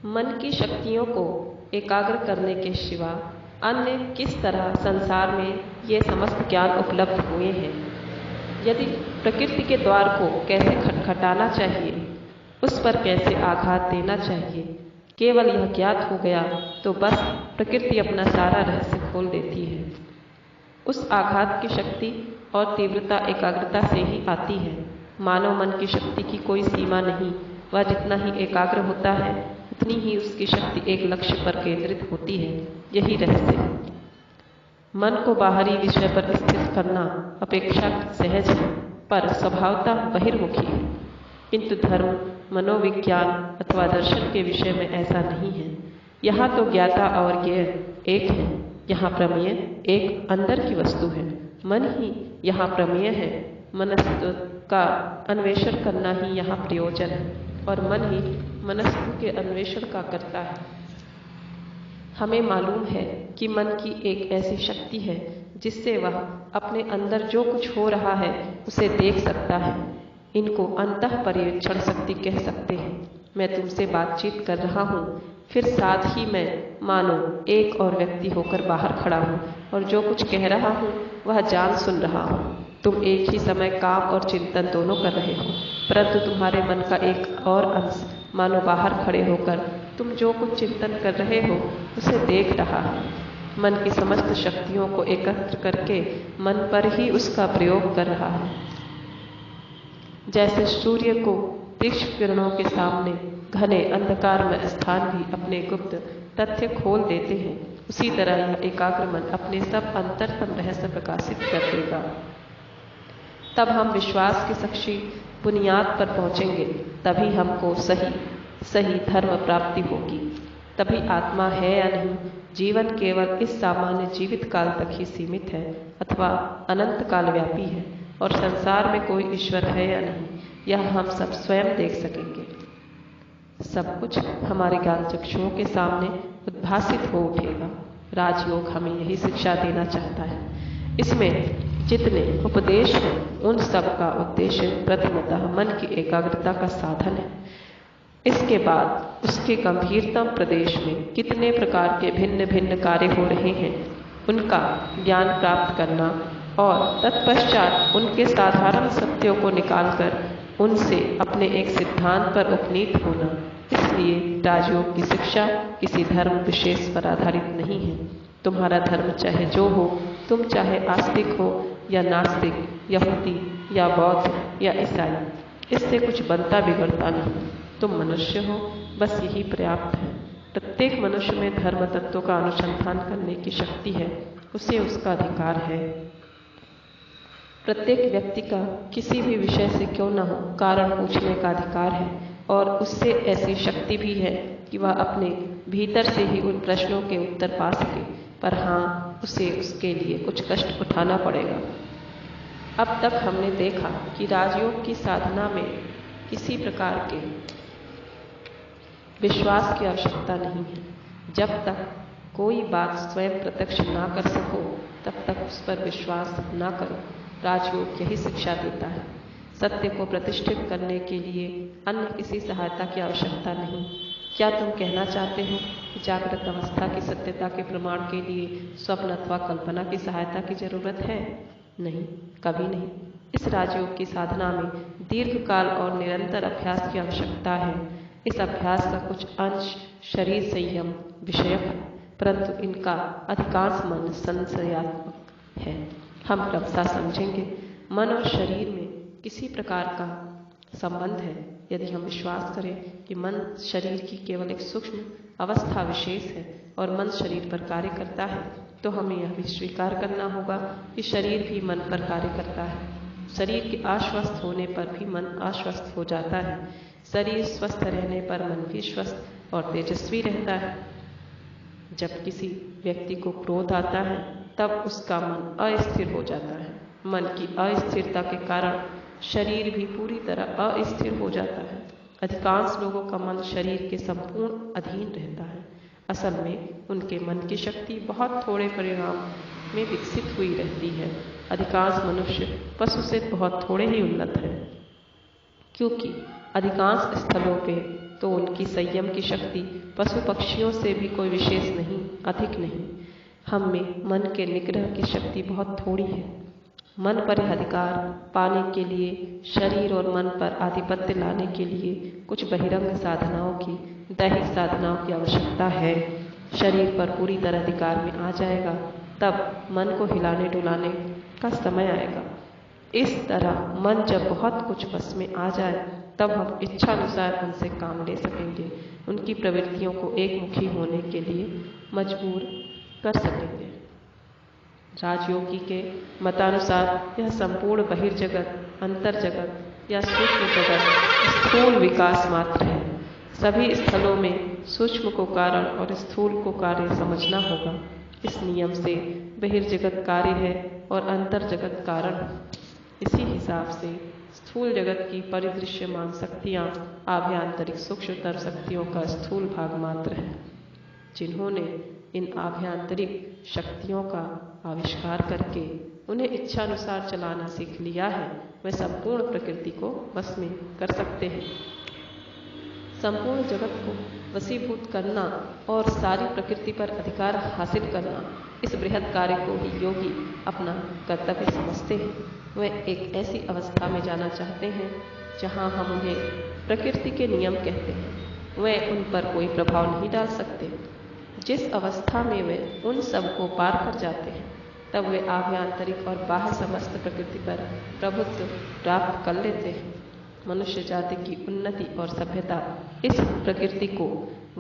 मन की शक्तियों को एकाग्र करने के सिवा अन्य किस तरह संसार में ये समस्त ज्ञान उपलब्ध हुए हैं। यदि प्रकृति के द्वार को कैसे खटखटाना चाहिए, उस पर कैसे आघात देना चाहिए, केवल यह ज्ञात हो गया तो बस प्रकृति अपना सारा रहस्य खोल देती है। उस आघात की शक्ति और तीव्रता एकाग्रता से ही आती है। मानव मन की शक्ति की कोई सीमा नहीं। वह जितना ही एकाग्र होता है उतनी ही उसकी शक्ति एक लक्ष्य पर केंद्रित होती है। यही रहस्य है। मन को बाहरी विषय पर स्थित करना अपेक्षाकृत सहज है, पर स्वभावतः बहिर्मुखी है। किंतु धर्म, मनोविज्ञान अथवा दर्शन के विषय में ऐसा नहीं है। यहाँ तो ज्ञाता और ज्ञेय एक है। यहाँ प्रमेय एक अंदर की वस्तु है। मन ही यहाँ प्रमेय है। मनस्तत्व का अन्वेषण करना ही यहाँ प्रयोजन है और मन ही मनस्तत्व के अन्वेषण का करता है। हमें मालूम है कि मन की एक ऐसी शक्ति है जिससे वह अपने अंदर जो कुछ हो रहा है उसे देख सकता है। इनको अंतः पर्यवेक्षण शक्ति कह सकते हैं। मैं तुमसे बातचीत कर रहा हूँ, फिर साथ ही मैं मानो एक और व्यक्ति होकर बाहर खड़ा हूँ और जो कुछ कह रहा हूँ वह जान सुन रहा हूँ। तुम एक ही समय काम और चिंतन दोनों कर रहे हो, परंतु तुम्हारे मन का एक और अंश मानो बाहर खड़े होकर तुम जो कुछ चिंतन कर रहे हो उसे देख रहा है। मन की समस्त शक्तियों को एकत्र करके मन पर ही उसका प्रयोग कर रहा है। जैसे सूर्य को तीक्ष्ण किरणों के सामने घने अंधकार में स्थान भी अपने गुप्त तथ्य खोल देते हैं, उसी तरह यह एकाग्र मन अपने सब अंतरतम रहस्य प्रकाशित कर देगा। तब हम विश्वास की साक्षी बुनियाद पर पहुंचेंगे। तभी हमको सही धर्म प्राप्ति होगी। तभी आत्मा है या नहीं, जीवन केवल इस सामान्य जीवित काल तक ही सीमित है अथवा अनंत काल व्यापी है, और संसार में कोई ईश्वर है या नहीं, यह हम सब स्वयं देख सकेंगे। सब कुछ हमारे ज्ञान चक्षुओं के सामने उद्भासित हो उठेगा। राजयोग हमें यही शिक्षा देना चाहता है। इसमें जितने उपदेश हैं उन सब का उद्देश्य प्रथमतः मन की एकाग्रता का साधन है। इसके बाद उसके गंभीरतम प्रदेश में कितने प्रकार के भिन्न भिन्न कार्य हो रहे हैं उनका ज्ञान प्राप्त करना और तत्पश्चात उनके साधारण सत्यों को निकालकर उनसे अपने एक सिद्धांत पर उपनीत होना। इसलिए राजयोग की शिक्षा किसी धर्म विशेष पर आधारित नहीं है। तुम्हारा धर्म चाहे जो हो, तुम चाहे आस्तिक हो या नास्तिक, यहूदी या बौद्ध या ईसाई, इससे कुछ बनता बिगड़ता नहीं। तुम मनुष्य हो, बस यही पर्याप्त है। प्रत्येक मनुष्य में धर्म तत्वों का अनुसंधान करने की शक्ति है, उसे उसका अधिकार है। प्रत्येक व्यक्ति का किसी भी विषय से क्यों न हो कारण पूछने का अधिकार है, और उससे ऐसी शक्ति भी है कि वह अपने भीतर से ही उन प्रश्नों के उत्तर पा सके। पर हाँ, उसे उसके लिए कुछ कष्ट उठाना पड़ेगा। अब तक हमने देखा कि राजयोग की साधना में किसी प्रकार के विश्वास की आवश्यकता नहीं है। जब तक कोई बात स्वयं प्रत्यक्ष ना कर सको तब तक उस पर विश्वास ना करो। राजयोग यही शिक्षा देता है। सत्य को प्रतिष्ठित करने के लिए अन्य किसी सहायता की आवश्यकता नहीं। क्या तुम कहना चाहते हो कि जागृत अवस्था की सत्यता के प्रमाण के लिए स्वप्न अथवा कल्पना की सहायता की जरूरत है? नहीं, कभी नहीं। इस राजयोग की साधना में दीर्घकाल और निरंतर अभ्यास की आवश्यकता है। इस अभ्यास का कुछ अंश शरीर संयम विषयक है, परंतु इनका अधिकांश मन संशयात्मक है। हम क्रमशः समझेंगे मन और शरीर में किसी प्रकार का संबंध है। यदि हम विश्वास करें कि मन शरीर की केवल एक सूक्ष्म अवस्था विशेष है और मन शरीर पर कार्य करता है, तो हमें यह भी स्वीकार करना होगा कि शरीर भी मन पर कार्य करता है। शरीर के अस्वस्थ होने पर भी मन अस्वस्थ हो जाता है। शरीर स्वस्थ रहने पर मन भी स्वस्थ और तेजस्वी रहता है। जब किसी व्यक्ति को क्रोध आता है तब उसका मन अस्थिर हो जाता है। मन की अस्थिरता के कारण शरीर भी पूरी तरह अस्थिर हो जाता है। अधिकांश लोगों का मन शरीर के संपूर्ण अधीन रहता है। असल में उनके मन की शक्ति बहुत थोड़े परिणाम में विकसित हुई रहती है। अधिकांश मनुष्य पशु से बहुत थोड़े ही उन्नत हैं, क्योंकि अधिकांश स्थलों पे तो उनकी संयम की शक्ति पशु पक्षियों से भी कोई विशेष नहीं, अधिक नहीं। हम में मन के निग्रह की शक्ति बहुत थोड़ी है। मन पर अधिकार पाने के लिए, शरीर और मन पर आधिपत्य लाने के लिए कुछ बहिरंग साधनाओं की, दैहिक साधनाओं की आवश्यकता है। शरीर पर पूरी तरह अधिकार में आ जाएगा तब मन को हिलाने डुलाने का समय आएगा। इस तरह मन जब बहुत कुछ बस में आ जाए तब हम इच्छानुसार उनसे काम ले सकेंगे, उनकी प्रवृत्तियों को एकमुखी होने के लिए मजबूर कर सकेंगे। राजयोगी के मतानुसार यह संपूर्ण बहिर्जगत, अंतर्जगत या सूक्ष्म जगत स्थूल विकास मात्र है। सभी स्थलों में सूक्ष्म को कारण और स्थूल को कार्य समझना होगा। इस नियम से बहिर्जगत कार्य है और अंतर्जगत कारण। इसी हिसाब से स्थूल जगत की परिदृश्यमान शक्तियाँ आभ्यंतरिक सूक्ष्मतर शक्तियों का स्थूल भाग मात्र है। जिन्होंने इन आभ्यंतरिक शक्तियों का आविष्कार करके उन्हें इच्छानुसार चलाना सीख लिया है, वे संपूर्ण प्रकृति को वश में कर सकते हैं। संपूर्ण जगत को वशीभूत करना और सारी प्रकृति पर अधिकार हासिल करना, इस बृहद कार्य को ही योगी अपना कर्तव्य समझते हैं। वे एक ऐसी अवस्था में जाना चाहते हैं जहाँ हम उन्हें प्रकृति के नियम कहते हैं। वे उन पर कोई प्रभाव नहीं डाल सकते। जिस अवस्था में वे उन सब को पार कर जाते हैं तब वे आभ्यंतरिक और बाह्य समस्त प्रकृति पर प्रभुत्व प्राप्त कर लेते हैं। मनुष्य जाति की उन्नति और सभ्यता इस प्रकृति को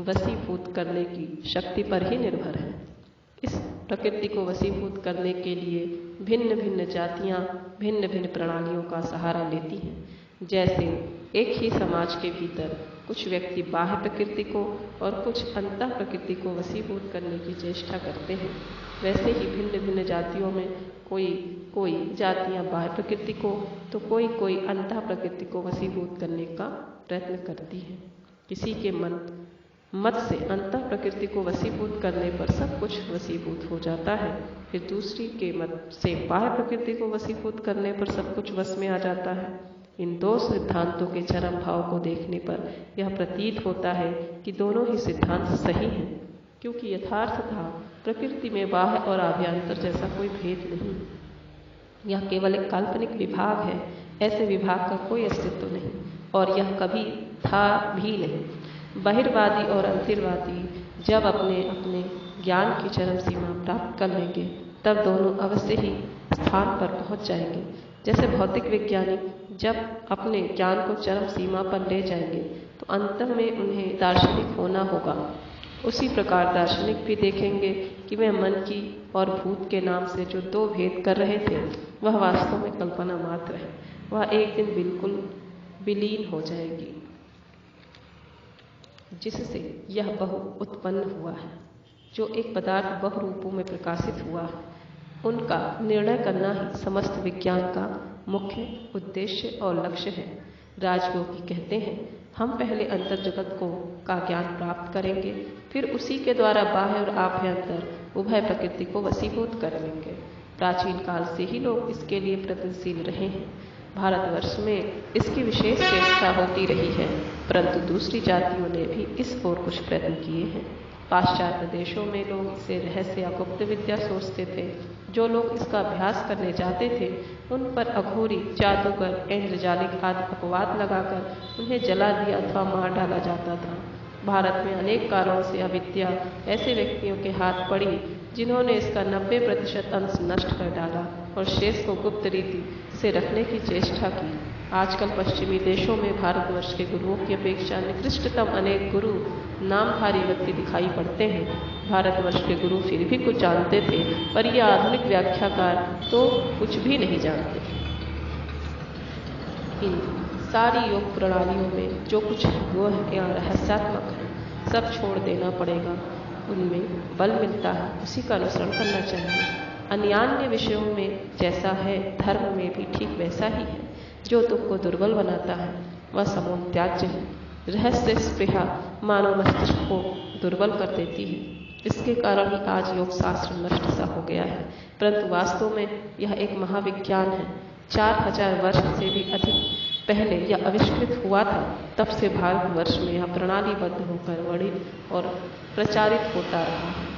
वशीभूत करने की शक्ति पर ही निर्भर है। इस प्रकृति को वशीभूत करने के लिए भिन्न भिन्न जातियां भिन्न भिन्न प्रणालियों का सहारा लेती हैं। जैसे एक ही समाज के भीतर कुछ व्यक्ति बाह्य प्रकृति को और कुछ अंतः प्रकृति को वशीभूत करने की चेष्टा करते हैं, वैसे ही भिन्न भिन्न जातियों में कोई जातियां बाह्य प्रकृति को तो कोई अंतः प्रकृति को वशीभूत करने का प्रयत्न करती हैं। किसी के मत से अंतः प्रकृति को वशीभूत करने पर सब कुछ वशीभूत हो जाता है, फिर दूसरी के मत से बाह्य प्रकृति को वशीभूत करने पर सब कुछ वश में आ जाता है। इन दो सिद्धांतों के चरम भाव को देखने पर यह प्रतीत होता है कि दोनों ही सिद्धांत सही हैं, क्योंकि यथार्थतः प्रकृति में बाह्य और आभ्यंतर जैसा कोई भेद नहीं। यह केवल एक काल्पनिक विभाग है। ऐसे विभाग का कोई अस्तित्व नहीं और यह कभी था भी नहीं। बहिर्वादी और अंतर्वादी जब अपने अपने ज्ञान की चरम सीमा प्राप्त कर लेंगे तब दोनों अवश्य ही स्थान पर पहुंच जाएंगे। जैसे भौतिक वैज्ञानिक जब अपने ज्ञान को चरम सीमा पर ले जाएंगे तो अंत में उन्हें दार्शनिक होना होगा। उसी प्रकार दार्शनिक भी देखेंगे कि वे मन की और भूत के नाम से जो दो भेद कर रहे थे वह वास्तव में कल्पना मात्र है। वह एक दिन बिल्कुल विलीन हो जाएगी, जिससे यह बहु उत्पन्न हुआ है। जो एक पदार्थ बहु रूपों में प्रकाशित हुआ है उनका निर्णय करना ही समस्त विज्ञान का मुख्य उद्देश्य और लक्ष्य है। राजयोगी कहते हैं हम पहले अंतर जगत का ज्ञान प्राप्त करेंगे, फिर उसी के द्वारा बाह्य और आभ्यंतर उभय प्रकृति को वशीभूत कर लेंगे। प्राचीन काल से ही लोग इसके लिए प्रयत्नशील रहे हैं। भारतवर्ष में इसकी विशेष चेष्टा होती रही है, परंतु दूसरी जातियों ने भी इस ओर कुछ प्रयत्न किए हैं। पाश्चात्य देशों में लोग इसे रहस्य या गुप्त विद्या सोचते थे। जो लोग इसका अभ्यास करने जाते थे उन पर अघोरी, जादूगर, इंद्रजालिक आदि अपवाद लगाकर उन्हें जला दिया अथवा मार डाला जाता था। भारत में अनेक कारणों से अविद्या ऐसे व्यक्तियों के हाथ पड़ी जिन्होंने इसका 90% अंश नष्ट कर डाला और शेष को गुप्त रीति से रखने की चेष्टा की। आजकल पश्चिमी देशों में भारतवर्ष के गुरुओं की अपेक्षा निकृष्टतम अनेक गुरु नामधारी व्यक्ति दिखाई पड़ते हैं। भारतवर्ष के गुरु फिर भी कुछ जानते थे, पर यह आधुनिक व्याख्याकार तो कुछ भी नहीं जानते। इन सारी योग प्रणालियों में जो कुछ गुह या रहस्यात्मक है सब छोड़ देना पड़ेगा। उनमें बल मिलता है उसी का अनुसरण करना चाहिए। अन्यान्य विषयों में जैसा है धर्म में भी ठीक वैसा ही है। जो तुमको दुर्बल बनाता है वह समूल त्याज्य है। रहस्य स्पृहा मानव मस्तिष्क को दुर्बल कर देती है। इसके कारण ही आज योग शास्त्र नष्ट सा हो गया है, परंतु वास्तव में यह एक महाविज्ञान है। 4000 वर्ष से भी अधिक पहले यह आविष्कृत हुआ था, तब से भारतवर्ष में यह प्रणालीबद्ध होकर वर्णित और प्रचारित होता रहा।